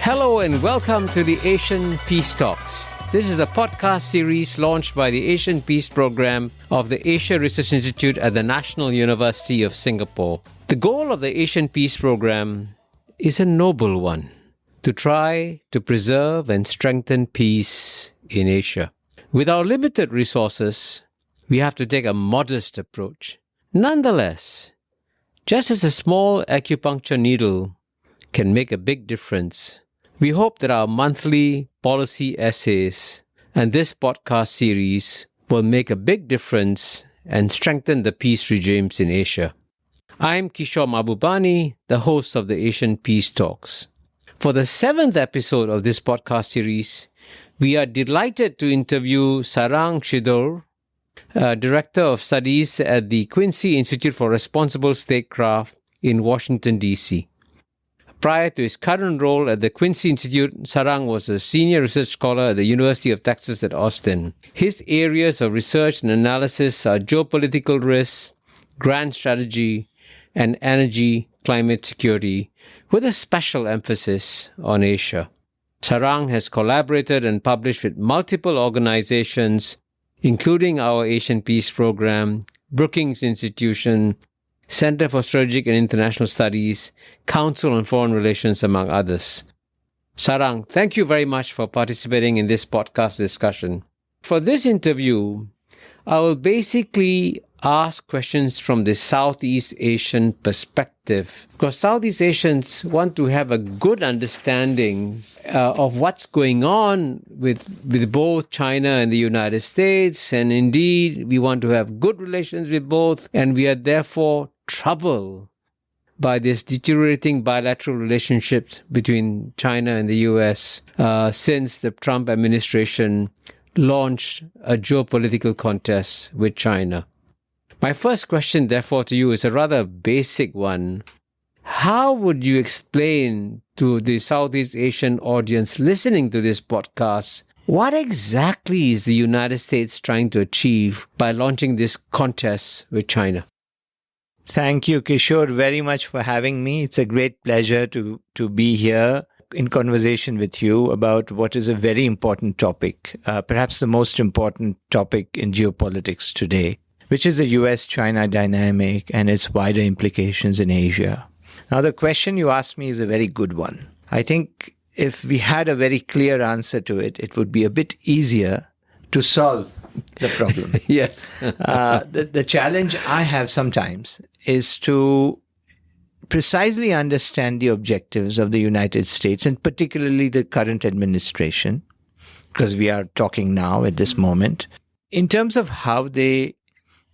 Hello and welcome to the Asian Peace Talks. This is a podcast series launched by the Asian Peace Program of the Asia Research Institute at the National University of Singapore. The goal of the Asian Peace Program is a noble one: to try to preserve and strengthen peace in Asia. With our limited resources, we have to take a modest approach. Nonetheless, just as a small acupuncture needle can make a big difference, we hope that our monthly policy essays and this podcast series will make a big difference and strengthen the peace regimes in Asia. I'm Kishore Mahbubani, the host of the Asian Peace Talks. For the 7th episode of this podcast series, we are delighted to interview Sarang Shidor, Director of Studies at the Quincy Institute for Responsible Statecraft in Washington, D.C. Prior to his current role at the Quincy Institute, Sarang was a senior research scholar at the University of Texas at Austin. His areas of research and analysis are geopolitical risks, grand strategy, and energy climate security, with a special emphasis on Asia. Sarang has collaborated and published with multiple organizations, including our Asian Peace Program, Brookings Institution, Center for Strategic and International Studies, Council on Foreign Relations, among others. Sarang, thank you very much for participating in this podcast discussion. For this interview, I will basically ask questions from the Southeast Asian perspective, because Southeast Asians want to have a good understanding of what's going on with both China and the United States, and indeed we want to have good relations with both, and we are therefore troubled by this deteriorating bilateral relationships between China and the US since the Trump administration launched a geopolitical contest with China. My first question, therefore, to you is a rather basic one. How would you explain to the Southeast Asian audience listening to this podcast what exactly is the United States trying to achieve by launching this contest with China? Thank you, Kishore, very much for having me. It's a great pleasure to be here in conversation with you about what is a very important topic, perhaps the most important topic in geopolitics today, which is the US-China dynamic and its wider implications in Asia. Now, the question you asked me is a very good one. I think if we had a very clear answer to it, it would be a bit easier to solve the problem. Yes. The challenge I have sometimes is to precisely understand the objectives of the United States, and particularly the current administration, because we are talking now at this moment, in terms of how they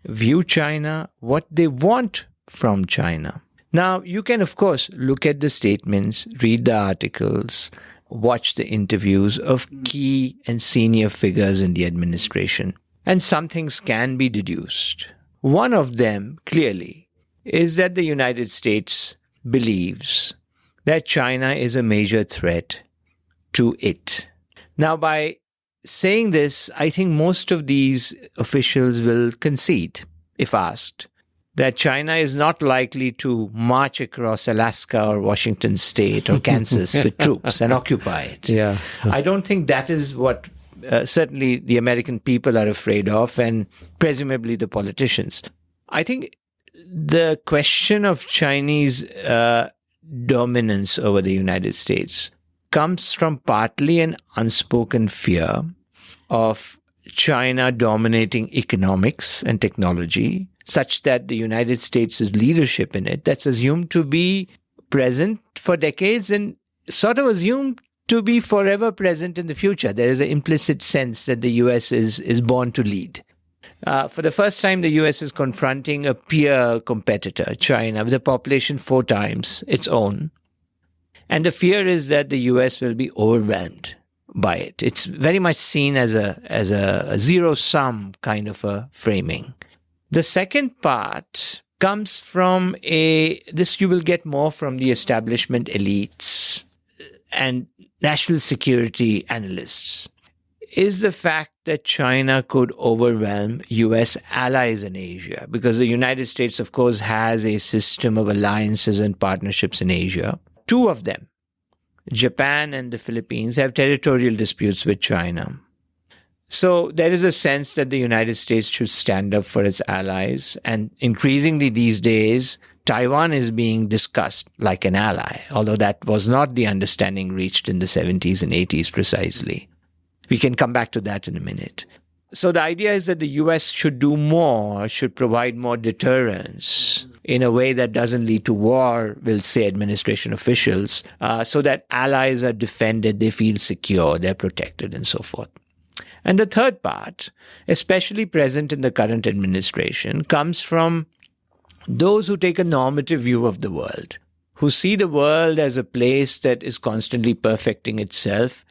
view China, what they want from China. Now, you can, of course, look at the statements, read the articles, watch the interviews of key and senior figures in the administration, and some things can be deduced. One of them, clearly, is that the United States believes that China is a major threat to it. Now, by saying this, I think most of these officials will concede, if asked, that China is not likely to march across Alaska or Washington State or Kansas with troops and occupy it. Yeah. I don't think that is what certainly the American people are afraid of, and presumably the politicians. I think the question of Chinese dominance over the United States comes from partly an unspoken fear of China dominating economics and technology, such that the United States' leadership in it, that's assumed to be present for decades and sort of assumed to be forever present in the future. There is an implicit sense that the US is born to lead. For the first time, the US is confronting a peer competitor, China, with a population 4 times its own. And the fear is that the US will be overwhelmed by it. It's very much seen as a zero-sum kind of a framing. The second part comes from this you will get more from the establishment elites and national security analysts, is the fact that China could overwhelm US allies in Asia, because the United States, of course, has a system of alliances and partnerships in Asia. 2 of them Japan and the Philippines have territorial disputes with China. So there is a sense that the United States should stand up for its allies. And increasingly these days, Taiwan is being discussed like an ally, although that was not the understanding reached in the 70s and 80s precisely. We can come back to that in a minute. So the idea is that the US should do more, should provide more deterrence in a way that doesn't lead to war, will say administration officials, so that allies are defended, they feel secure, they're protected, and so forth. And the third part, especially present in the current administration, comes from those who take a normative view of the world, who see the world as a place that is constantly perfecting itself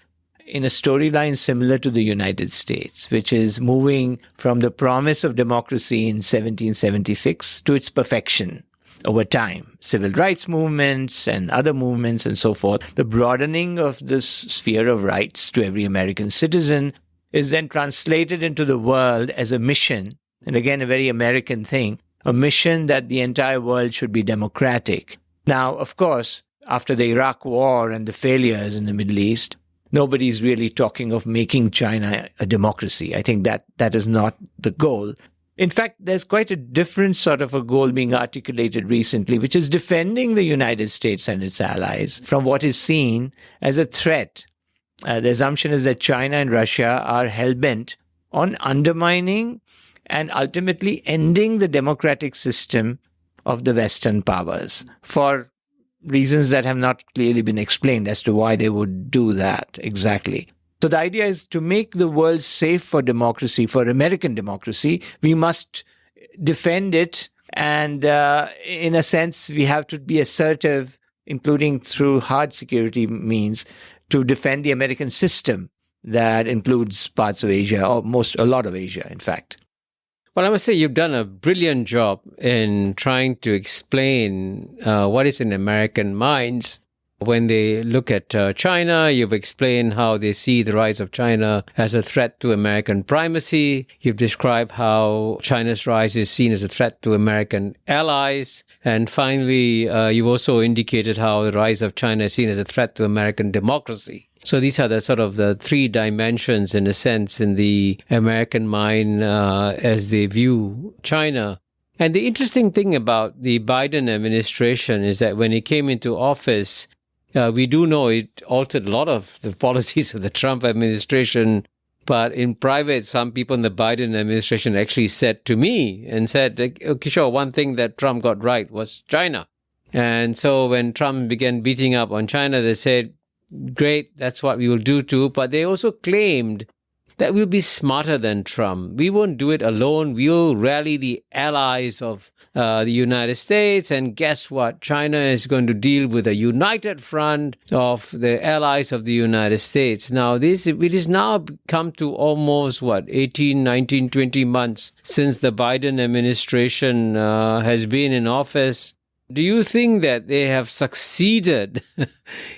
in a storyline similar to the United States, which is moving from the promise of democracy in 1776 to its perfection over time. Civil rights movements and other movements and so forth. The broadening of this sphere of rights to every American citizen is then translated into the world as a mission, and again, a very American thing, a mission that the entire world should be democratic. Now, of course, after the Iraq War and the failures in the Middle East, nobody's really talking of making China a democracy. I think that is not the goal. In fact, there's quite a different sort of a goal being articulated recently, which is defending the United States and its allies from what is seen as a threat. The assumption is that China and Russia are hell-bent on undermining and ultimately ending the democratic system of the Western powers for reasons that have not clearly been explained as to why they would do that exactly. So the idea is to make the world safe for democracy, for American democracy, we must defend it. And in a sense, we have to be assertive, including through hard security means, to defend the American system that includes parts of Asia, or a lot of Asia, in fact. Well, I must say you've done a brilliant job in trying to explain what is in American minds when they look at China. You've explained how they see the rise of China as a threat to American primacy. You've described how China's rise is seen as a threat to American allies. And finally, you've also indicated how the rise of China is seen as a threat to American democracy. So these are the sort of the three dimensions, in a sense, in the American mind as they view China. And the interesting thing about the Biden administration is that when it came into office, we do know it altered a lot of the policies of the Trump administration. But in private, some people in the Biden administration actually said to me and said, Kishore, one thing that Trump got right was China. And so when Trump began beating up on China, they said, great, that's what we will do too. But they also claimed that we'll be smarter than Trump. We won't do it alone. We'll rally the allies of the United States. And guess what? China is going to deal with a united front of the allies of the United States. Now, it has now come to almost, 18, 19, 20 months since the Biden administration has been in office. Do you think that they have succeeded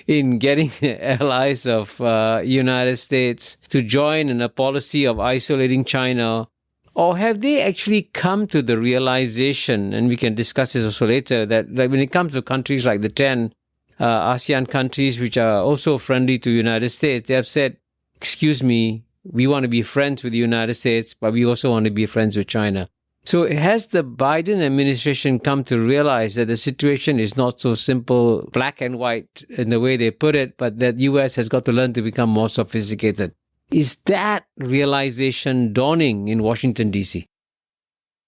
in getting the allies of United States to join in a policy of isolating China? Or have they actually come to the realization, and we can discuss this also later, that when it comes to countries like the 10 ASEAN countries, which are also friendly to the United States, they have said, excuse me, we want to be friends with the United States, but we also want to be friends with China. So has the Biden administration come to realize that the situation is not so simple, black and white in the way they put it, but that U.S. has got to learn to become more sophisticated? Is that realization dawning in Washington, D.C.?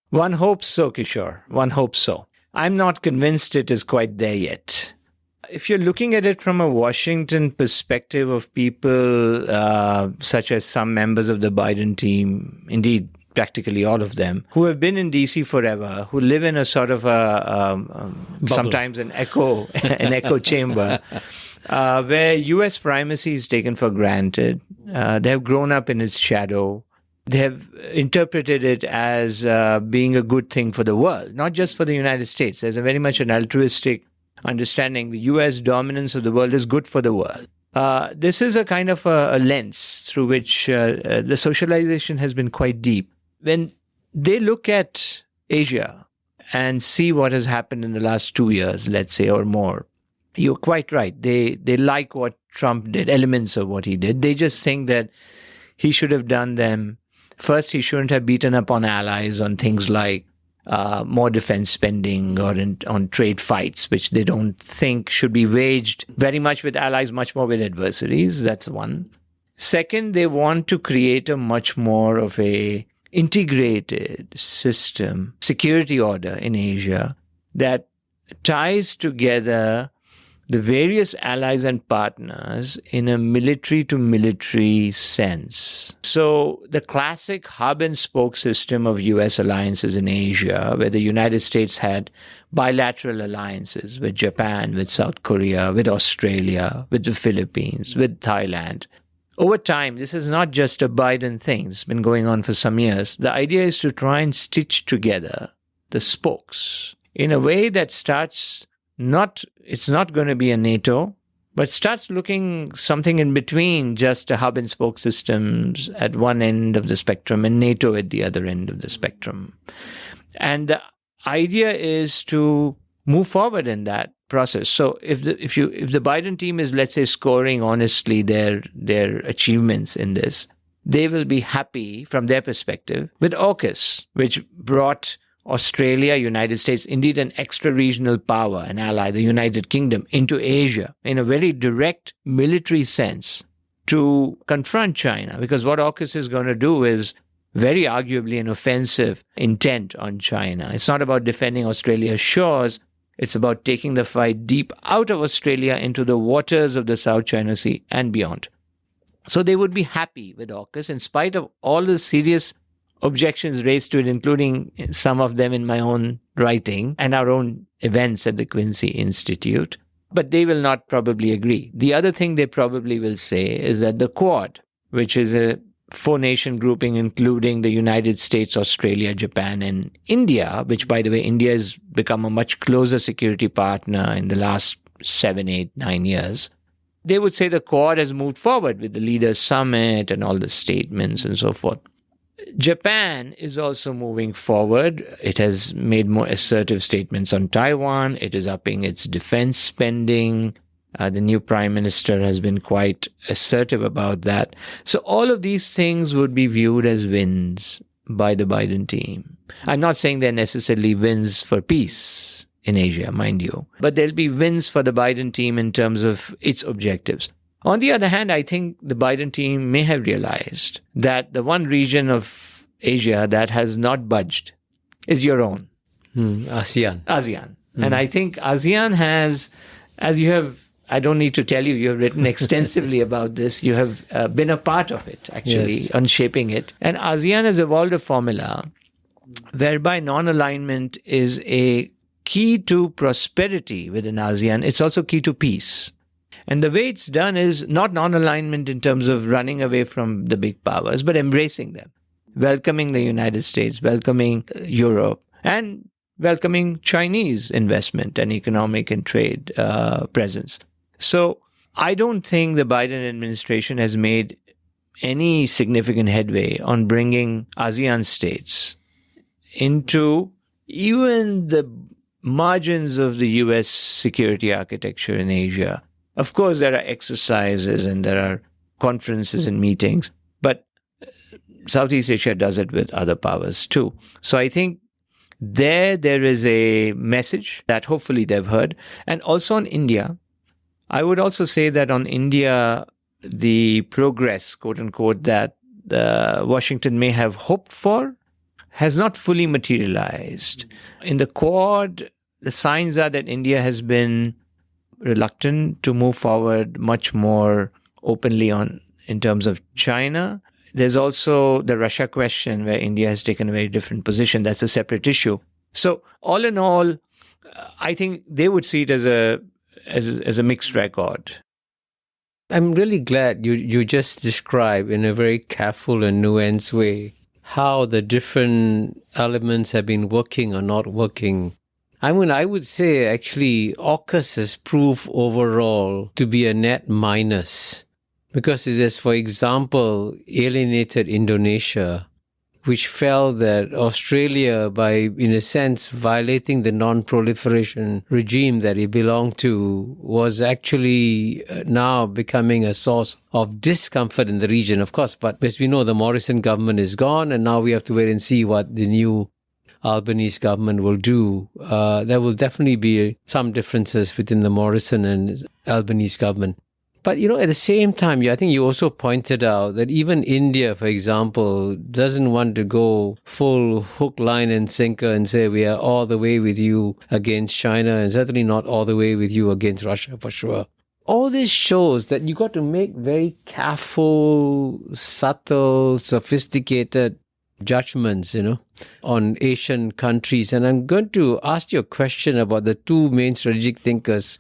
One hopes so, Kishore. One hopes so. I'm not convinced it is quite there yet. If you're looking at it from a Washington perspective of people such as some members of the Biden team, indeed, practically all of them, who have been in DC forever, who live in a sort of sometimes an echo chamber, where U.S. primacy is taken for granted. They have grown up in its shadow. They have interpreted it as being a good thing for the world, not just for the United States. There's a very much an altruistic understanding. The U.S. dominance of the world is good for the world. This is a kind of a lens through which the socialization has been quite deep. When they look at Asia and see what has happened in the last 2 years, let's say, or more, you're quite right. They like what Trump did, elements of what he did. They just think that he should have done them. First, he shouldn't have beaten up on allies on things like more defense spending or on trade fights, which they don't think should be waged very much with allies, much more with adversaries. That's one. Second, they want to create a much more of a integrated system, security order in Asia that ties together the various allies and partners in a military to military sense. So the classic hub and spoke system of US alliances in Asia, where the United States had bilateral alliances with Japan, with South Korea, with Australia, with the Philippines, with Thailand. Over time, this is not just a Biden thing. It's been going on for some years. The idea is to try and stitch together the spokes in a way that it's not going to be a NATO, but starts looking something in between just a hub and spoke systems at one end of the spectrum and NATO at the other end of the spectrum. And the idea is to move forward in that process. So if the Biden team is, let's say, scoring honestly their achievements in this, they will be happy from their perspective with AUKUS, which brought Australia, United States, indeed an extra-regional power, an ally, the United Kingdom, into Asia in a very direct military sense to confront China. Because what AUKUS is going to do is very arguably an offensive intent on China. It's not about defending Australia's shores. It's about taking the fight deep out of Australia into the waters of the South China Sea and beyond. So they would be happy with AUKUS in spite of all the serious objections raised to it, including some of them in my own writing and our own events at the Quincy Institute. But they will not probably agree. The other thing they probably will say is that the Quad, which is a four-nation grouping including the United States, Australia, Japan, and India, which, by the way, India has become a much closer security partner in the last 7, 8, 9 years. They would say the Quad has moved forward with the Leaders' Summit and all the statements and so forth. Japan is also moving forward. It has made more assertive statements on Taiwan. It is upping its defense spending. The new prime minister has been quite assertive about that. So all of these things would be viewed as wins by the Biden team. I'm not saying they're necessarily wins for peace in Asia, mind you, but there'll be wins for the Biden team in terms of its objectives. On the other hand, I think the Biden team may have realized that the one region of Asia that has not budged is your own. ASEAN. And I think ASEAN has, as you have, I don't need to tell you, you have written extensively about this. You have been a part of it, actually, yes, on shaping it. And ASEAN has evolved a formula whereby non-alignment is a key to prosperity within ASEAN. It's also key to peace. And the way it's done is not non-alignment in terms of running away from the big powers, but embracing them, welcoming the United States, welcoming Europe, and welcoming Chinese investment and economic and trade presence. So I don't think the Biden administration has made any significant headway on bringing ASEAN states into even the margins of the U.S. security architecture in Asia. Of course, there are exercises and there are conferences and meetings, but Southeast Asia does it with other powers too. So I think there is a message that hopefully they've heard. And also on India, I would also say that on India, the progress, quote unquote, that Washington may have hoped for has not fully materialized. In the Quad, the signs are that India has been reluctant to move forward much more openly in terms of China. There's also the Russia question where India has taken a very different position. That's a separate issue. So all in all, I think they would see it as a mixed record. I'm really glad you just described in a very careful and nuanced way how the different elements have been working or not working. I mean, I would say actually AUKUS has proved overall to be a net minus because it has, for example, alienated Indonesia, which felt that Australia, by, in a sense, violating the non-proliferation regime that it belonged to, was actually now becoming a source of discomfort in the region, of course. But as we know, the Morrison government is gone, and now we have to wait and see what the new Albanese government will do. There will definitely be some differences within the Morrison and Albanese government. But, at the same time, I think you also pointed out that even India, for example, doesn't want to go full hook, line and sinker and say we are all the way with you against China, and certainly not all the way with you against Russia for sure. All this shows that you got to make very careful, subtle, sophisticated judgments, on Asian countries. And I'm going to ask you a question about the two main strategic thinkers,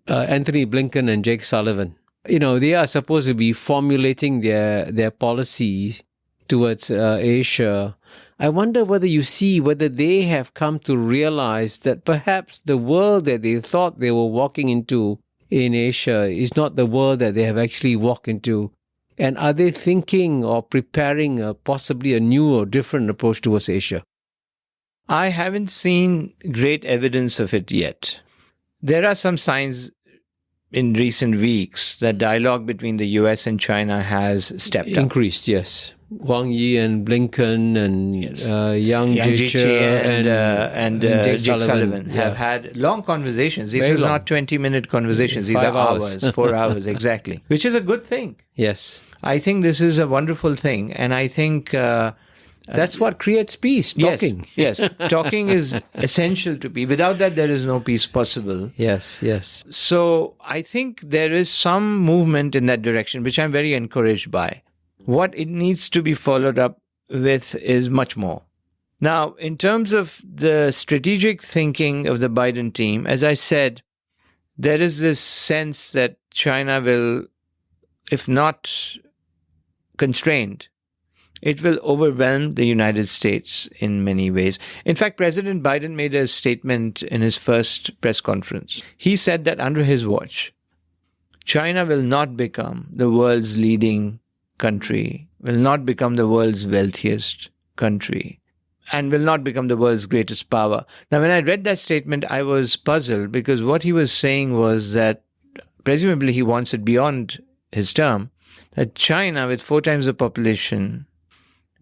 Anthony Blinken and Jake Sullivan. They are supposed to be formulating their policy towards Asia. I wonder whether they have come to realize that perhaps the world that they thought they were walking into in Asia is not the world that they have actually walked into. And are they thinking or preparing possibly a new or different approach towards Asia? I haven't seen great evidence of it yet. There are some signs in recent weeks that dialogue between the US and China has stepped up. Increased, yes. Wang Yi and Blinken and Yang Jiechi and Jake Sullivan have had long conversations. These are not 20-minute conversations. These are hours, 4 hours exactly, which is a good thing. Yes. I think this is a wonderful thing. And I think that's what creates peace, talking. Yes. Talking is essential to peace. Without that, there is no peace possible. Yes. So I think there is some movement in that direction, which I'm very encouraged by. What it needs to be followed up with is much more. Now, in terms of the strategic thinking of the Biden team, as I said, there is this sense that China will, if not constrained, it will overwhelm the United States in many ways. In fact, President Biden made a statement in his first press conference. He said that under his watch, China will not become the world's leading country, will not become the world's wealthiest country, and will not become the world's greatest power. Now, when I read that statement, I was puzzled because what he was saying was that presumably he wants it beyond his term, that China, with 4 times the population,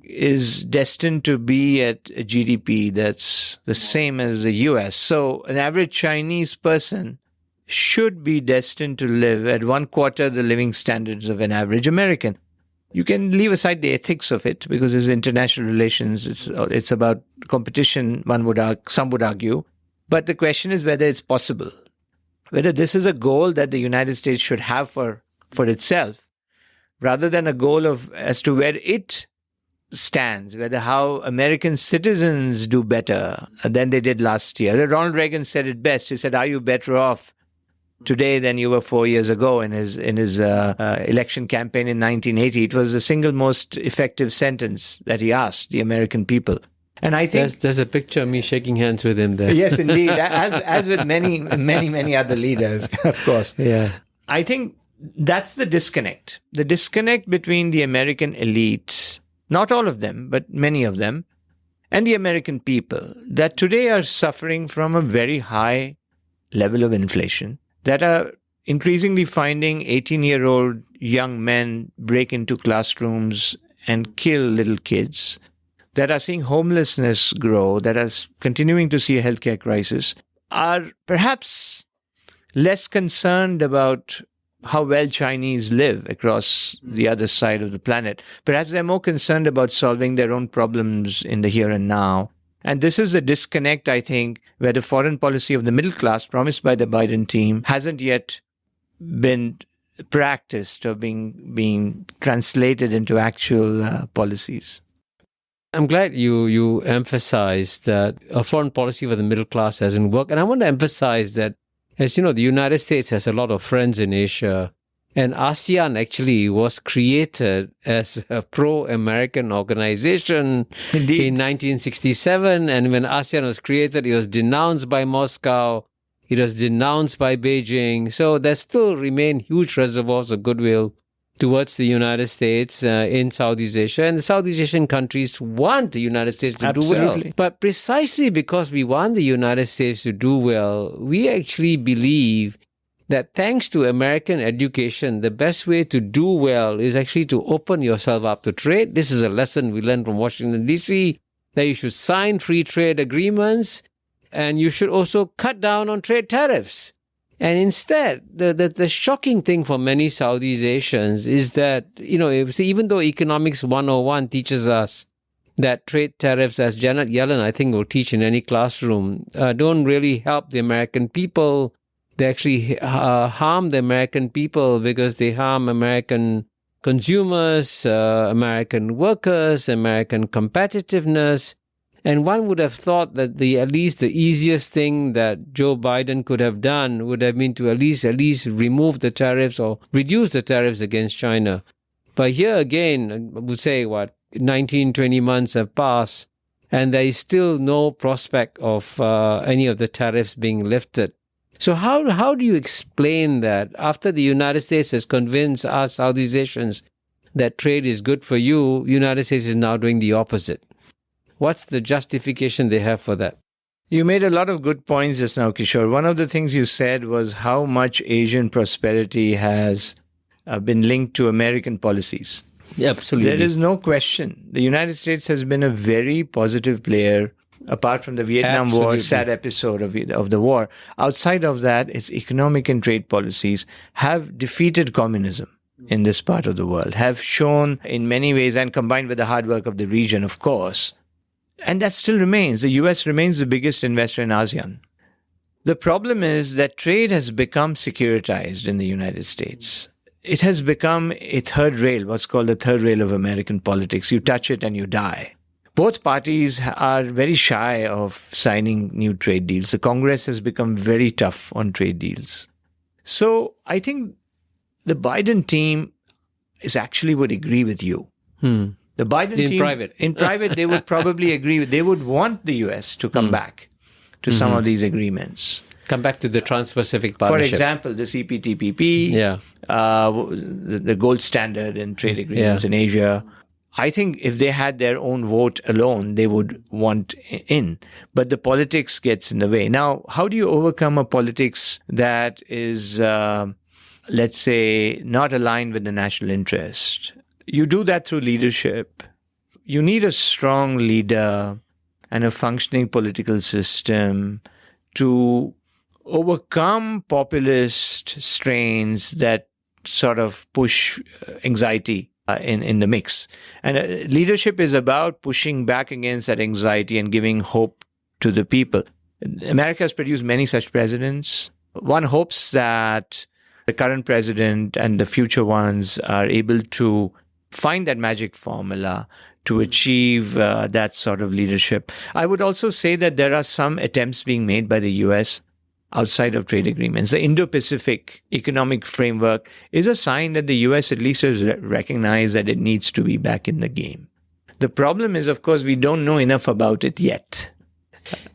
is destined to be at a GDP that's the same as the US. So an average Chinese person should be destined to live at 1/4 the living standards of an average American. You can leave aside the ethics of it because it's international relations. It's about competition, some would argue. But the question is whether it's possible, whether this is a goal that the United States should have for itself, rather than a goal as to where it stands, whether how American citizens do better than they did last year. Ronald Reagan said it best. He said, "Are you better off today than you were 4 years ago?" In his election campaign in 1980. It was the single most effective sentence that he asked the American people. And I think there's a picture of me shaking hands with him there. Yes, indeed, as with many other leaders, of course. Yeah, I think that's the disconnect. The disconnect between the American elite, not all of them, but many of them, and the American people that today are suffering from a very high level of inflation, that are increasingly finding 18-year-old young men break into classrooms and kill little kids, that are seeing homelessness grow, that are continuing to see a healthcare crisis, are perhaps less concerned about how well Chinese live across the other side of the planet. Perhaps they're more concerned about solving their own problems in the here and now. And this is a disconnect, I think, where the foreign policy of the middle class promised by the Biden team hasn't yet been practiced or being translated into actual policies. I'm glad you emphasized that a foreign policy for the middle class hasn't worked. And I want to emphasize that, as you know, the United States has a lot of friends in Asia. And ASEAN actually was created as a pro-American organization Indeed. in 1967. And when ASEAN was created, it was denounced by Moscow. It was denounced by Beijing. So there still remain huge reservoirs of goodwill towards the United States in Southeast Asia. And the Southeast Asian countries want the United States to do well. But precisely because we want the United States to do well, we actually believe that thanks to American education, the best way to do well is actually to open yourself up to trade. This is a lesson we learned from Washington, D.C., that you should sign free trade agreements and you should also cut down on trade tariffs. And instead, the shocking thing for many Southeast Asians is that, even though Economics 101 teaches us that trade tariffs, as Janet Yellen, I think, will teach in any classroom, don't really help the American people. They actually harm the American people because they harm American consumers, American workers, American competitiveness. And one would have thought that at least the easiest thing that Joe Biden could have done would have been to at least remove the tariffs or reduce the tariffs against China. But here again, I would say 19, 20 months have passed and there is still no prospect of any of the tariffs being lifted. So how do you explain that after the United States has convinced us Southeast Asians that trade is good for you, United States is now doing the opposite? What's the justification they have for that? You made a lot of good points just now, Kishore. One of the things you said was how much Asian prosperity has been linked to American policies. Yeah, absolutely. There is no question. The United States has been a very positive player, apart from the Vietnam War, sad episode of the war. Outside of that, its economic and trade policies have defeated communism in this part of the world, have shown in many ways, and combined with the hard work of the region, of course. And that still remains. The US remains the biggest investor in ASEAN. The problem is that trade has become securitized in the United States. It has become a third rail, what's called the third rail of American politics. You touch it and you die. Both parties are very shy of signing new trade deals. The Congress has become very tough on trade deals. So I think the Biden team would agree with you. The Biden team, in private, they would probably agree. They would want the U.S. to come back to some of these agreements. Come back to the Trans-Pacific Partnership. For example, the CPTPP, the gold standard in trade agreements in Asia. I think if they had their own vote alone, they would want in. But the politics gets in the way. Now, how do you overcome a politics that is, let's say, not aligned with the national interest? You do that through leadership. You need a strong leader and a functioning political system to overcome populist strains that sort of push anxiety in the mix. And leadership is about pushing back against that anxiety and giving hope to the people. America has produced many such presidents. One hopes that the current president and the future ones are able to find that magic formula to achieve that sort of leadership. I would also say that there are some attempts being made by the US outside of trade agreements. The Indo-Pacific economic framework is a sign that the US at least has recognized that it needs to be back in the game. The problem is, of course, we don't know enough about it yet.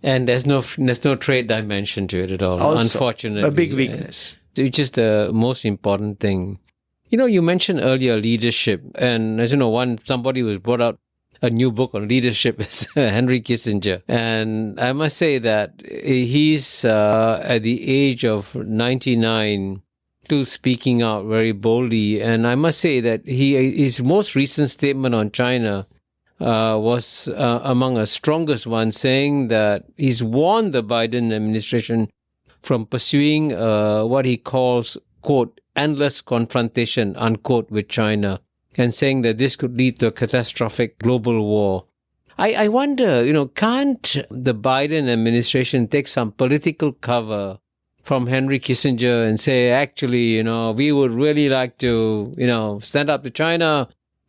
And there's no trade dimension to it at all, also, unfortunately. A big weakness. Which is the most important thing. You mentioned earlier leadership, and as you know, somebody who brought out a new book on leadership is Henry Kissinger. And I must say that he's at the age of 99 still speaking out very boldly. And I must say that his most recent statement on China was among the strongest ones, saying that he's warned the Biden administration from pursuing what he calls, quote, endless confrontation, unquote, with China, and saying that this could lead to a catastrophic global war. I wonder, can't the Biden administration take some political cover from Henry Kissinger and say, actually, we would really like to, stand up to China,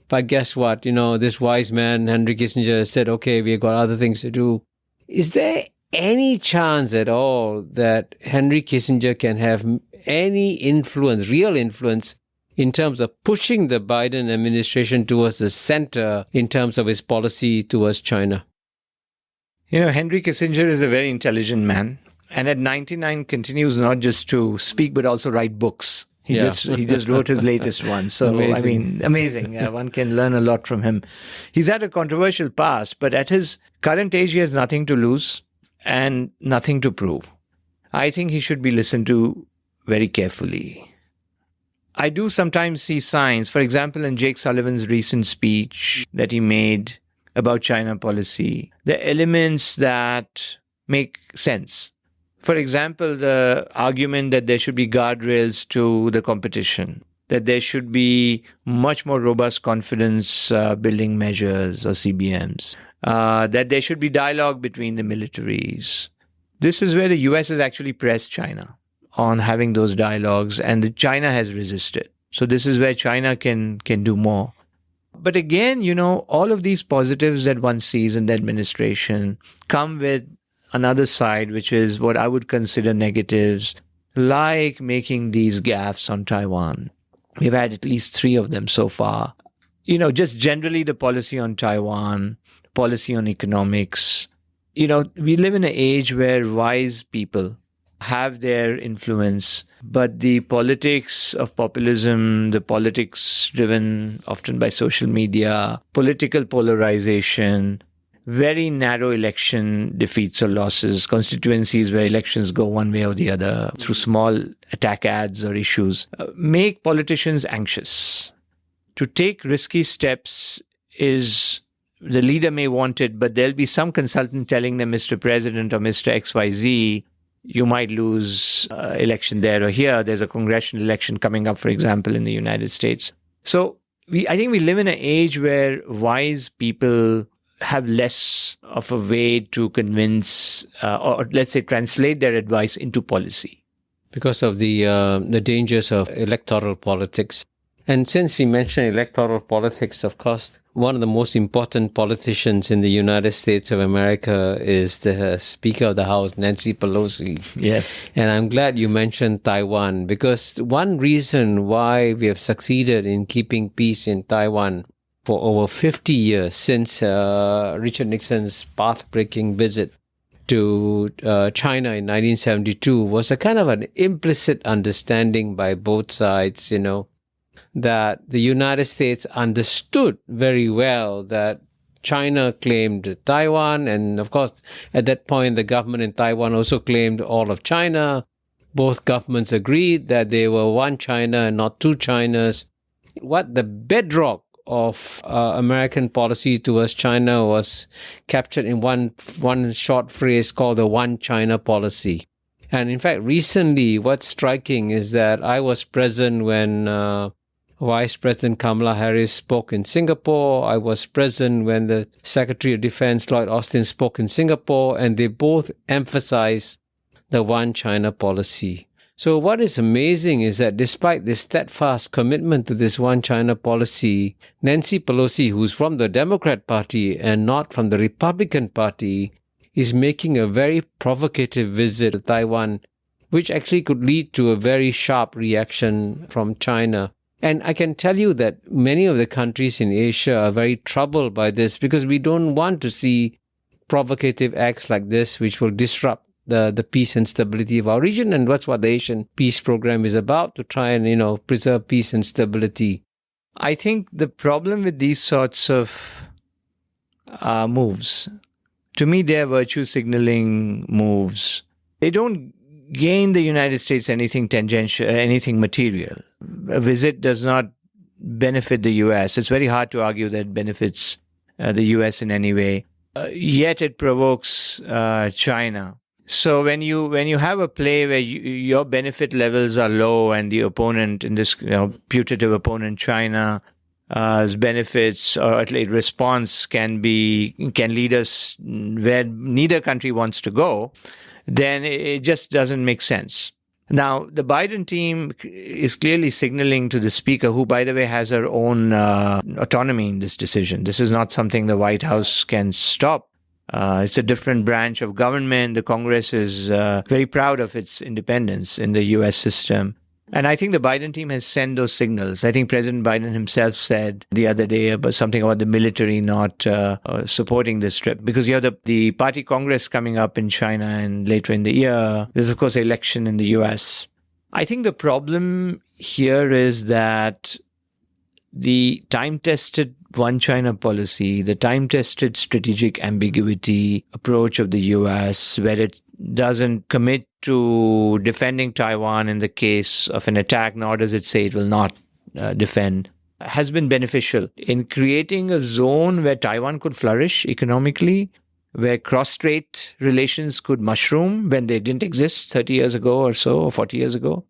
but guess what? This wise man, Henry Kissinger, said, okay, we've got other things to do. Is there any chance at all that Henry Kissinger can have any influence, real influence, in terms of pushing the Biden administration towards the center in terms of his policy towards China? Henry Kissinger is a very intelligent man, and at 99 continues not just to speak but also write books. He Yeah. just wrote his latest one. So, Amazing. I mean, amazing. One can learn a lot from him. He's had a controversial past, but at his current age, he has nothing to lose and nothing to prove. I think he should be listened to very carefully. I do sometimes see signs, for example, in Jake Sullivan's recent speech that he made about China policy, the elements that make sense. For example, the argument that there should be guardrails to the competition, that there should be much more robust confidence building measures or CBMs, that there should be dialogue between the militaries. This is where the US has actually pressed China on having those dialogues, and China has resisted. So this is where China can do more. But again, all of these positives that one sees in the administration come with another side, which is what I would consider negatives, like making these gaffes on Taiwan. We've had at least 3 of them so far. Just generally the policy on Taiwan, policy on economics. We live in an age where wise people have their influence, but the politics of populism, the politics driven often by social media, political polarization, very narrow election defeats or losses, constituencies where elections go one way or the other through small attack ads or issues, make politicians anxious. To take risky steps is, the leader may want it, but there'll be some consultant telling them, Mr. President or Mr. XYZ, you might lose election there or here. There's a congressional election coming up, for example, in the United States. So I think we live in an age where wise people have less of a way to convince or let's say translate their advice into policy. Because of the dangers of electoral politics. And since we mentioned electoral politics, of course, one of the most important politicians in the United States of America is the Speaker of the House, Nancy Pelosi. Yes. And I'm glad you mentioned Taiwan, because one reason why we have succeeded in keeping peace in Taiwan for over 50 years, since Richard Nixon's path-breaking visit to China in 1972, was a kind of an implicit understanding by both sides, that the United States understood very well that China claimed Taiwan. And of course, at that point, the government in Taiwan also claimed all of China. Both governments agreed that they were one China and not two Chinas. What the bedrock of American policy towards China was captured in one short phrase called the One China policy. And in fact, recently, what's striking is that I was present when Vice President Kamala Harris spoke in Singapore. I was present when the Secretary of Defense, Lloyd Austin, spoke in Singapore, and they both emphasized the One China policy. So what is amazing is that despite this steadfast commitment to this One China policy, Nancy Pelosi, who's from the Democrat Party and not from the Republican Party, is making a very provocative visit to Taiwan, which actually could lead to a very sharp reaction from China. And I can tell you that many of the countries in Asia are very troubled by this, because we don't want to see provocative acts like this, which will disrupt the peace and stability of our region. And that's what the Asian Peace Program is about, to try and, preserve peace and stability. I think the problem with these sorts of moves, to me, they're virtue signaling moves. They don't gain the United States anything tangential, anything material. A visit does not benefit the US. It's very hard to argue that it benefits the US in any way. Yet it provokes China. So when you have a play where your benefit levels are low and the opponent, in this putative opponent China, benefits or at least response can lead us where neither country wants to go, then it just doesn't make sense. Now, the Biden team is clearly signaling to the speaker, who, by the way, has her own autonomy in this decision. This is not something the White House can stop. It's a different branch of government. The Congress is very proud of its independence in the U.S. system. And I think the Biden team has sent those signals. I think President Biden himself said the other day about something about the military not supporting this trip, because you have the party Congress coming up in China and later in the year. There's, of course, an election in the US. I think the problem here is that the time-tested one China policy, the time-tested strategic ambiguity approach of the US, where it doesn't commit to defending Taiwan in the case of an attack, nor does it say it will not defend, has been beneficial in creating a zone where Taiwan could flourish economically, where cross-strait relations could mushroom when they didn't exist 30 years ago or so, or 40 years ago,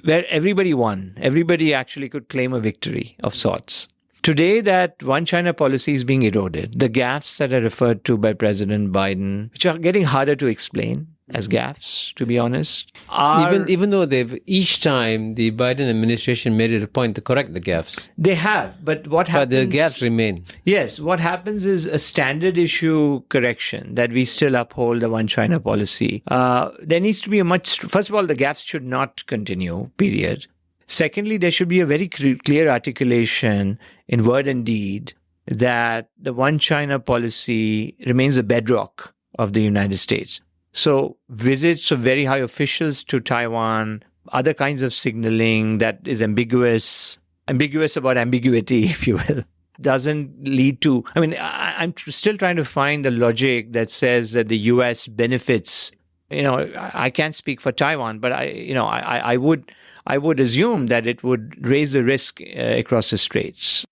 where everybody won. Everybody actually could claim a victory of sorts. Today, that one China policy is being eroded. The gaffes that are referred to by President Biden, which are getting harder to explain as gaffes, to be honest, even though each time the Biden administration made it a point to correct the gaffes. They have, but what happens? But the gaffes remain. Yes, what happens is a standard issue correction that we still uphold the one China policy. There needs to be first of all, the gaffes should not continue, period. Secondly, there should be a very clear articulation in word and deed that the one China policy remains a bedrock of the United States. So visits of very high officials to Taiwan, other kinds of signaling that is ambiguous about ambiguity, if you will, doesn't lead to, I'm still trying to find the logic that says that the US benefits. I can't speak for Taiwan, but I would assume that it would raise the risk across the straits.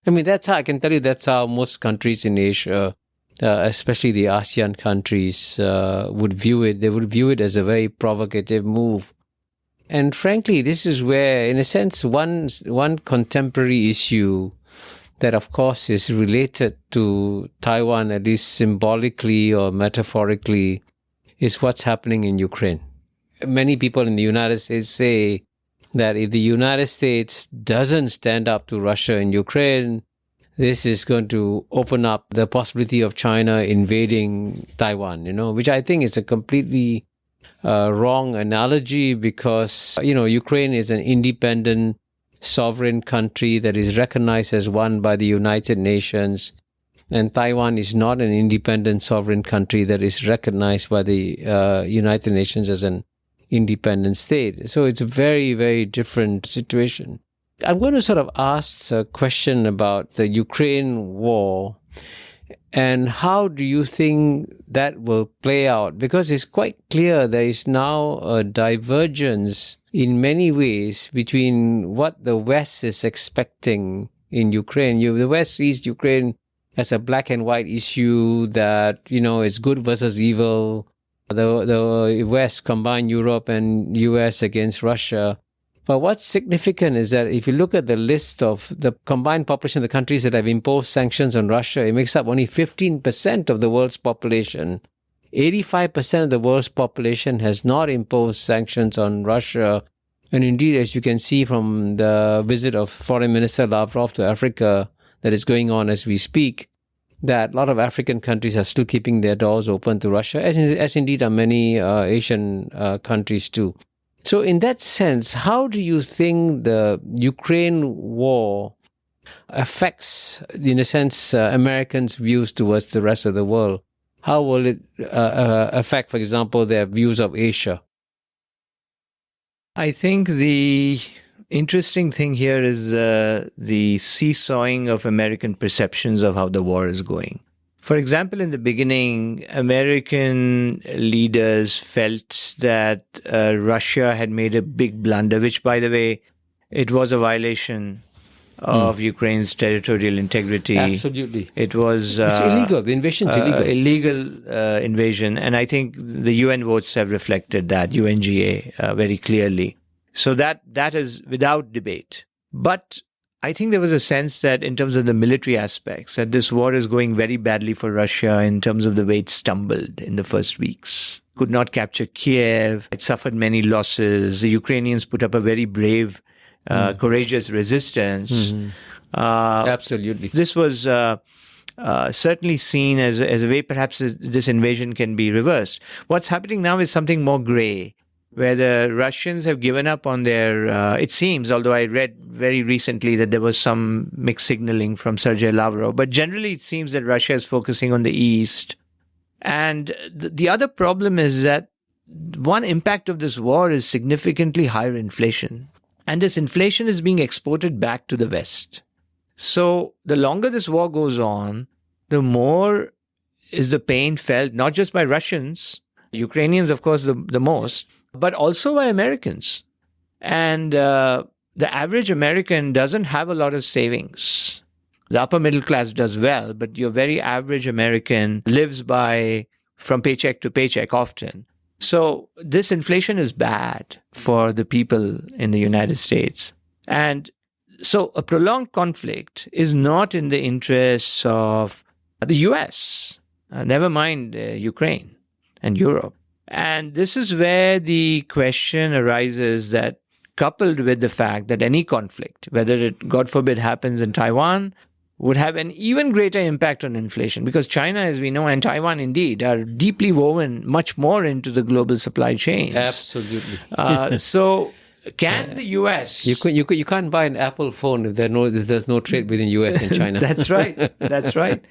I can tell you that's how most countries in Asia, especially the ASEAN countries, would view it. They would view it as a very provocative move. And frankly, this is where, in a sense, one contemporary issue that, of course, is related to Taiwan, at least symbolically or metaphorically, is what's happening in Ukraine. Many people in the United States say that if the United States doesn't stand up to Russia in Ukraine, this is going to open up the possibility of China invading Taiwan, which I think is a completely wrong analogy because, Ukraine is an independent, sovereign country that is recognized as one by the United Nations. And Taiwan is not an independent, sovereign country that is recognized by the United Nations as an independent state. So it's a very, very different situation. I'm going to sort of ask a question about the Ukraine war and how do you think that will play out? Because it's quite clear there is now a divergence in many ways between what the West is expecting in Ukraine. The West sees Ukraine as a black and white issue that, is good versus evil. The West combined Europe and US against Russia. But what's significant is that if you look at the list of the combined population of the countries that have imposed sanctions on Russia, it makes up only 15% of the world's population. 85% of the world's population has not imposed sanctions on Russia. And indeed, as you can see from the visit of Foreign Minister Lavrov to Africa that is going on as we speak, that a lot of African countries are still keeping their doors open to Russia, as indeed are many Asian countries too. So in that sense, how do you think the Ukraine war affects, in a sense, Americans' views towards the rest of the world? How will it affect, for example, their views of Asia? I think the interesting thing here is the seesawing of American perceptions of how the war is going. For example, in the beginning, American leaders felt that Russia had made a big blunder, which, by the way, it was a violation of Ukraine's territorial integrity. Absolutely. It was... it's illegal. The invasion's illegal. Illegal invasion. And I think the UN votes have reflected that, UNGA, very clearly. So that is without debate. But I think there was a sense that in terms of the military aspects, that this war is going very badly for Russia in terms of the way it stumbled in the first weeks. Could not capture Kiev. It suffered many losses. The Ukrainians put up a very brave, courageous resistance. Absolutely. This was certainly seen as a way perhaps this invasion can be reversed. What's happening now is something more gray, where the Russians have given up on their, it seems, although I read very recently that there was some mixed signaling from Sergei Lavrov, but generally it seems that Russia is focusing on the east. And the other problem is that one impact of this war is significantly higher inflation. And this inflation is being exported back to the West. So the longer this war goes on, the more is the pain felt, not just by Russians, Ukrainians, of course, the most, but also by Americans. And the average American doesn't have a lot of savings. The upper middle class does well, but your very average American lives from paycheck to paycheck often. So this inflation is bad for the people in the United States. And so a prolonged conflict is not in the interests of the US, never mind Ukraine and Europe. And this is where the question arises that, coupled with the fact that any conflict, whether it, God forbid, happens in Taiwan, would have an even greater impact on inflation, because China, as we know, and Taiwan indeed, are deeply woven much more into the global supply chains. Absolutely. So can the US... You can't buy an Apple phone if there's no trade between US and China. That's right. That's right.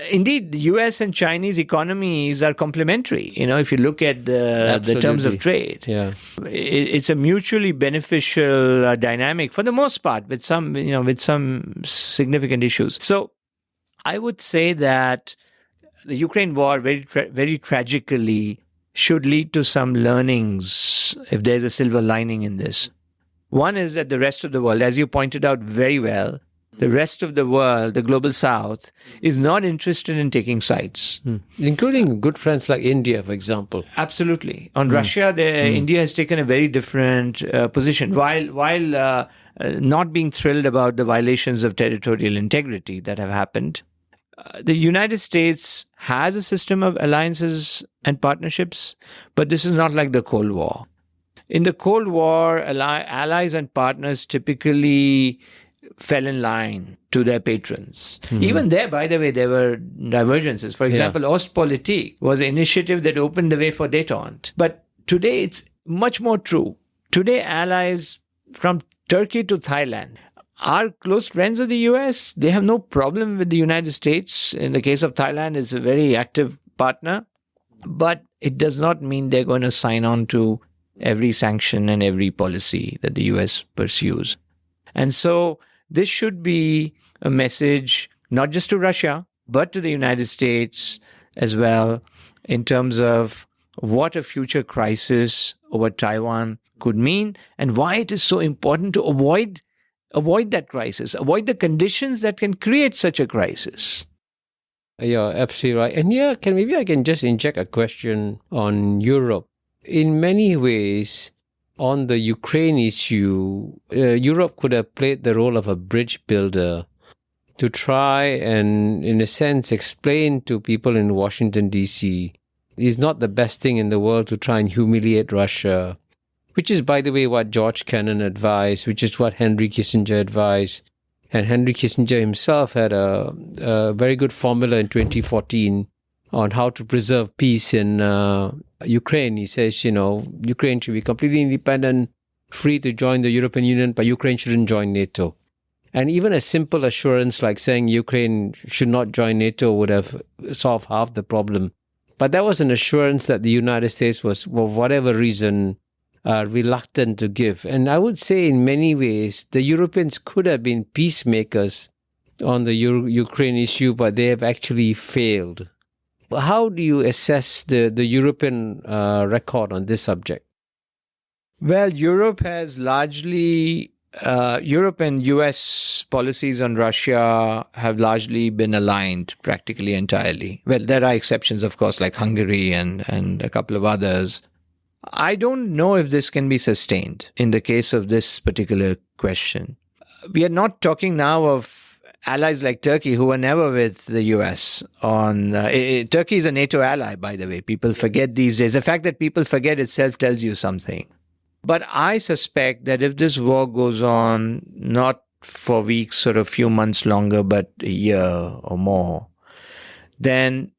Indeed, the US and Chinese economies are complementary. If you look at the terms of trade, it's a mutually beneficial dynamic for the most part, with some significant issues. So, I would say that the Ukraine war, very very tragically, should lead to some learnings. If there's a silver lining in this, one is that the rest of the world, as you pointed out very well, the rest of the world, the global south, is not interested in taking sides. Including good friends like India, for example. Absolutely. On Russia, India has taken a very different position. While not being thrilled about the violations of territorial integrity that have happened, the United States has a system of alliances and partnerships, but this is not like the Cold War. In the Cold War, allies and partners typically fell in line to their patrons. Even there, by the way, there were divergences. For example, Ostpolitik was an initiative that opened the way for détente. But today, it's much more true. Today, allies from Turkey to Thailand are close friends of the US. They have no problem with the United States. In the case of Thailand, it's a very active partner. But it does not mean they're going to sign on to every sanction and every policy that the US pursues. And so this should be a message not just to Russia, but to the United States as well, in terms of what a future crisis over Taiwan could mean and why it is so important to avoid that crisis, avoid the conditions that can create such a crisis. You're absolutely right. And maybe I can just inject a question on Europe. In many ways, on the Ukraine issue, Europe could have played the role of a bridge builder to try and, in a sense, explain to people in Washington, D.C., it's not the best thing in the world to try and humiliate Russia, which is, by the way, what George Kennan advised, which is what Henry Kissinger advised. And Henry Kissinger himself had a very good formula in 2014 on how to preserve peace in Ukraine. He says, Ukraine should be completely independent, free to join the European Union, but Ukraine shouldn't join NATO. And even a simple assurance like saying Ukraine should not join NATO would have solved half the problem. But that was an assurance that the United States was, for whatever reason, reluctant to give. And I would say in many ways, the Europeans could have been peacemakers on the Ukraine issue, but they have actually failed. How do you assess the European record on this subject? Well, Europe has largely, Europe and US policies on Russia have largely been aligned practically entirely. Well, there are exceptions, of course, like Hungary and a couple of others. I don't know if this can be sustained in the case of this particular question. We are not talking now of allies like Turkey, who were never with the US. Turkey is a NATO ally, by the way. People forget these days. The fact that people forget itself tells you something. But I suspect that if this war goes on, not for weeks or a few months longer, but a year or more, then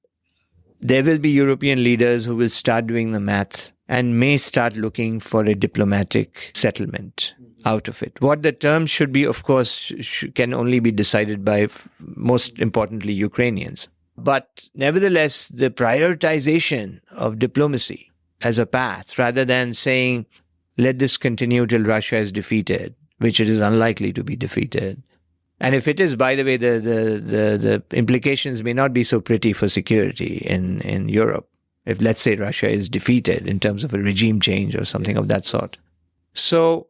there will be European leaders who will start doing the math and may start looking for a diplomatic settlement out of it. What the terms should be, of course, can only be decided by, most importantly, Ukrainians. But nevertheless, the prioritization of diplomacy as a path, rather than saying, let this continue till Russia is defeated, which it is unlikely to be defeated. And if it is, by the way, the implications may not be so pretty for security in Europe. If, let's say, Russia is defeated in terms of a regime change or something of that sort. So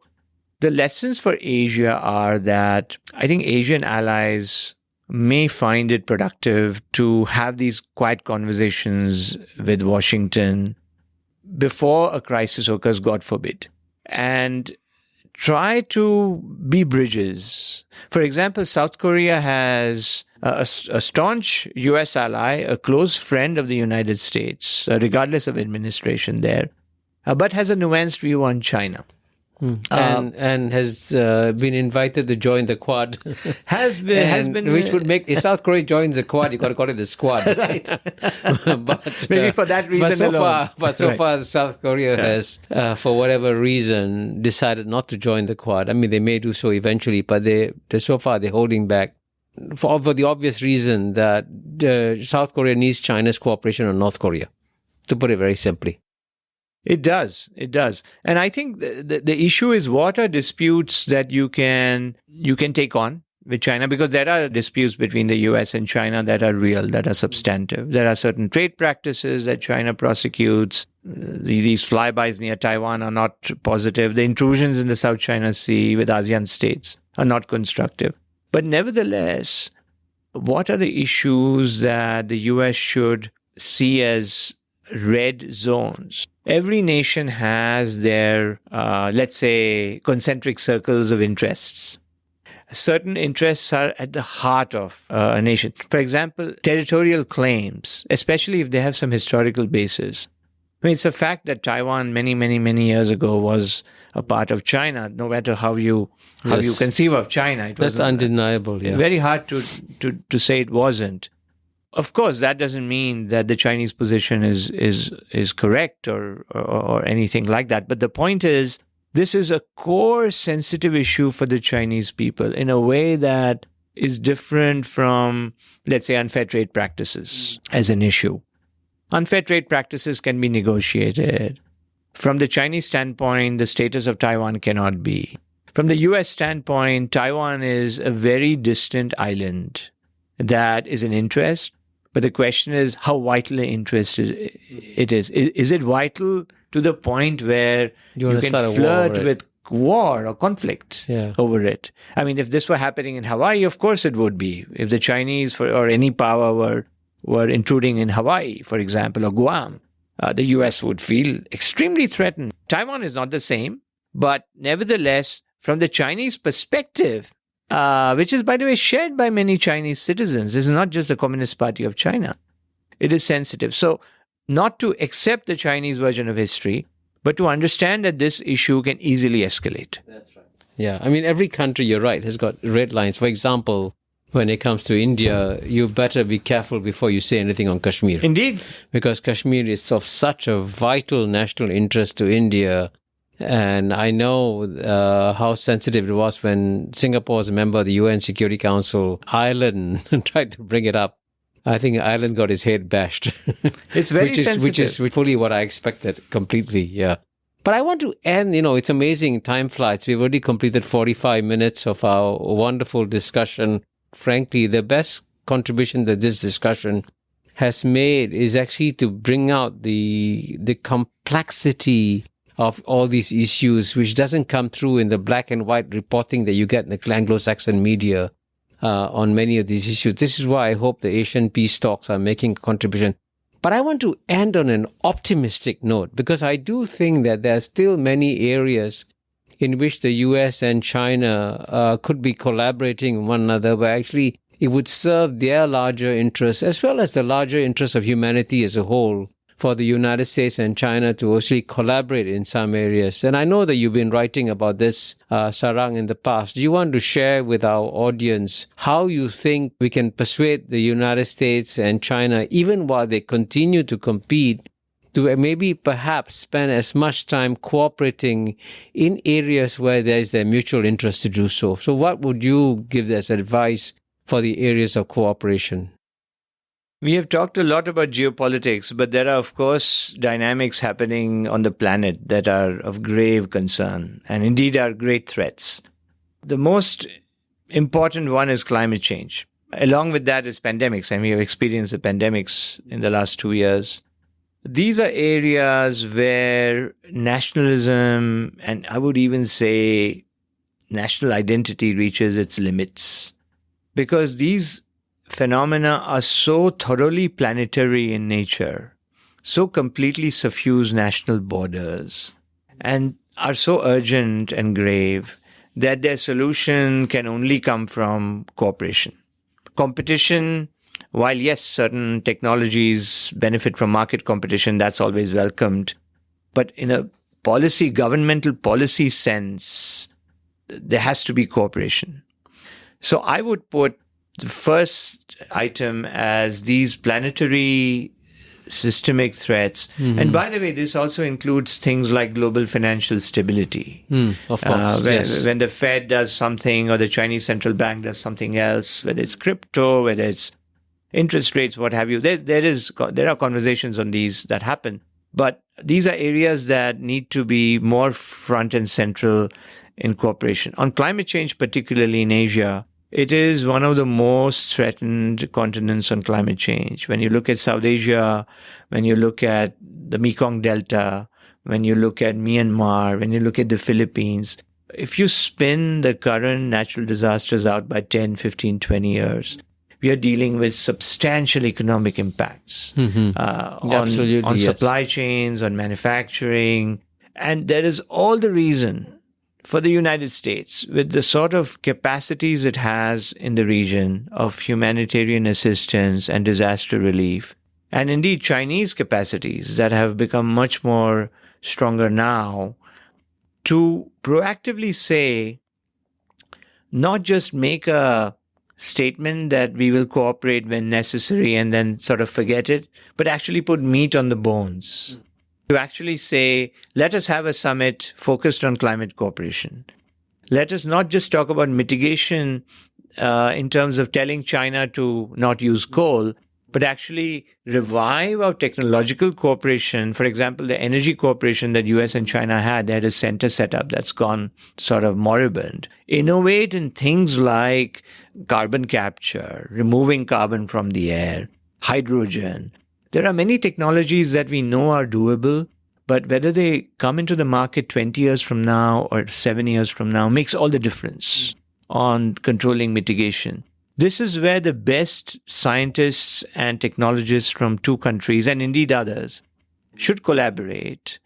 the lessons for Asia are that I think Asian allies may find it productive to have these quiet conversations with Washington before a crisis occurs, God forbid, and try to be bridges. For example, South Korea has a staunch U.S. ally, a close friend of the United States, regardless of administration there, but has a nuanced view on China. And has been invited to join the Quad. Has been, which would make, if South Korea joins the Quad, you got to call it the Squad, right? But maybe for that reason alone. So far, South Korea has, for whatever reason, decided not to join the Quad. I mean, they may do so eventually, but so far they're holding back for the obvious reason that South Korea needs China's cooperation on North Korea, to put it very simply. It does. And I think the issue is, what are disputes that you can take on with China? Because there are disputes between the US and China that are real, that are substantive. There are certain trade practices that China prosecutes. These flybys near Taiwan are not positive. The intrusions in the South China Sea with ASEAN states are not constructive. But nevertheless, what are the issues that the US should see as red zones? Every nation has their, let's say, concentric circles of interests. Certain interests are at the heart of a nation. For example, territorial claims, especially if they have some historical basis. I mean, it's a fact that Taiwan many years ago was a part of China. No matter how you conceive of China, it was that's undeniable. Yeah, very hard to say it wasn't. Of course, that doesn't mean that the Chinese position is correct or anything like that. But the point is, this is a core sensitive issue for the Chinese people in a way that is different from, let's say, unfair trade practices as an issue. Unfair trade practices can be negotiated. From the Chinese standpoint, the status of Taiwan cannot be. From the US standpoint, Taiwan is a very distant island that is an interest. But the question is how vitally interested it is. Is it vital to the point where you can flirt with war or conflict over it? I mean, if this were happening in Hawaii, of course it would be. If the Chinese or any power were intruding in Hawaii, for example, or Guam, the US would feel extremely threatened. Taiwan is not the same, but nevertheless, from the Chinese perspective, which is, by the way, shared by many Chinese citizens. This is not just the Communist Party of China. It is sensitive. So not to accept the Chinese version of history, but to understand that this issue can easily escalate. That's right. Yeah. I mean, every country, you're right, has got red lines. For example, when it comes to India, you better be careful before you say anything on Kashmir. Indeed. Because Kashmir is of such a vital national interest to India. And I know how sensitive it was when Singapore was a member of the UN Security Council. Ireland tried to bring it up. I think Ireland got his head bashed. It's very sensitive. Which is fully what I expected, completely, yeah. But I want to end, it's amazing, time flies. We've already completed 45 minutes of our wonderful discussion. Frankly, the best contribution that this discussion has made is actually to bring out the complexity of all these issues, which doesn't come through in the black and white reporting that you get in the Anglo-Saxon media on many of these issues. This is why I hope the Asian peace talks are making a contribution. But I want to end on an optimistic note, because I do think that there are still many areas in which the US and China could be collaborating with one another, where actually it would serve their larger interests as well as the larger interests of humanity as a whole, for the United States and China to actually collaborate in some areas. And I know that you've been writing about this, Sarang, in the past. Do you want to share with our audience how you think we can persuade the United States and China, even while they continue to compete, to maybe perhaps spend as much time cooperating in areas where there is their mutual interest to do so? So what would you give as advice for the areas of cooperation? We have talked a lot about geopolitics, but there are, of course, dynamics happening on the planet that are of grave concern and indeed are great threats. The most important one is climate change. Along with that is pandemics, and we have experienced the pandemics in the last 2 years. These are areas where nationalism, and I would even say national identity, reaches its limits, because these phenomena are so thoroughly planetary in nature, so completely suffuse national borders, and are so urgent and grave that their solution can only come from cooperation. Competition, while yes, certain technologies benefit from market competition, that's always welcomed. But in a governmental policy sense, there has to be cooperation. So I would put the first item as these planetary systemic threats. Mm-hmm. And by the way, this also includes things like global financial stability. Of course, when the Fed does something or the Chinese central bank does something else, whether it's crypto, whether it's interest rates, what have you, there are conversations on these that happen. But these are areas that need to be more front and central in cooperation. On climate change, particularly in Asia, it is one of the most threatened continents on climate change. When you look at South Asia, when you look at the Mekong Delta, when you look at Myanmar, when you look at the Philippines, if you spin the current natural disasters out by 10, 15, 20 years, we are dealing with substantial economic impacts on supply chains, on manufacturing. And there is all the reason for the United States, with the sort of capacities it has in the region of humanitarian assistance and disaster relief, and indeed Chinese capacities that have become much more stronger now, to proactively say, not just make a statement that we will cooperate when necessary and then sort of forget it, but actually put meat on the bones. To actually say, let us have a summit focused on climate cooperation. Let us not just talk about mitigation in terms of telling China to not use coal, but actually revive our technological cooperation. For example, the energy cooperation that US and China had, they had a center set up that's gone sort of moribund. Innovate in things like carbon capture, removing carbon from the air, hydrogen. There are many technologies that we know are doable, but whether they come into the market 20 years from now or 7 years from now makes all the difference on controlling mitigation. This is where the best scientists and technologists from two countries, and indeed others, should collaborate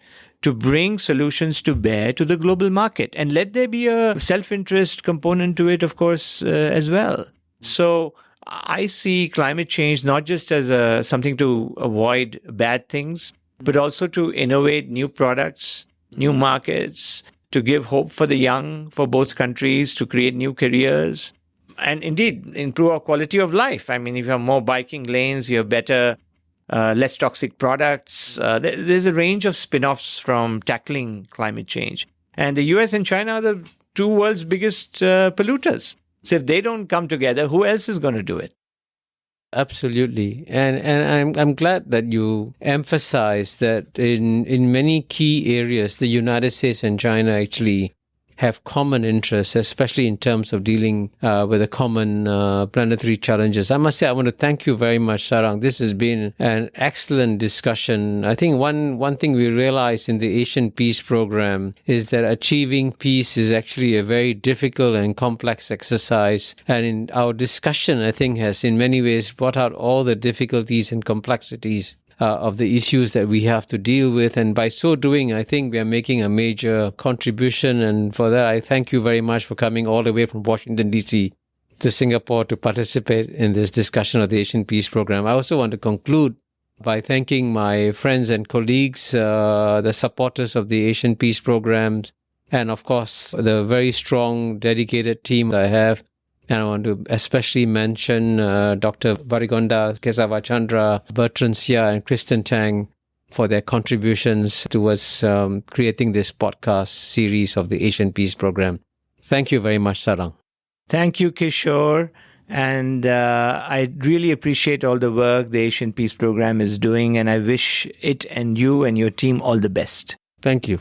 to bring solutions to bear to the global market. And let there be a self-interest component to it, of course, as well. So I see climate change not just as something to avoid bad things, but also to innovate new products, new markets, to give hope for the young, for both countries, to create new careers, and indeed improve our quality of life. I mean, if you have more biking lanes, you have better, less toxic products. There's a range of spin-offs from tackling climate change. And the US and China are the two world's biggest polluters. So if they don't come together, who else is going to do it? Absolutely. And I'm glad that you emphasize that in many key areas, the United States and China actually have common interests, especially in terms of dealing with the common planetary challenges. I must say, I want to thank you very much, Sarang. This has been an excellent discussion. I think one thing we realized in the Asian Peace Program is that achieving peace is actually a very difficult and complex exercise. And in our discussion, I think, has in many ways brought out all the difficulties and complexities of the issues that we have to deal with. And by so doing, I think we are making a major contribution. And for that, I thank you very much for coming all the way from Washington, D.C. to Singapore to participate in this discussion of the Asian Peace Program. I also want to conclude by thanking my friends and colleagues, the supporters of the Asian Peace Programs, and of course, the very strong, dedicated team I have. And I want to especially mention Dr. Varigonda Kesavachandra, Bertrand Sia, and Kristen Tang for their contributions towards creating this podcast series of the Asian Peace Program. Thank you very much, Sarang. Thank you, Kishore. And I really appreciate all the work the Asian Peace Program is doing, and I wish it and you and your team all the best. Thank you.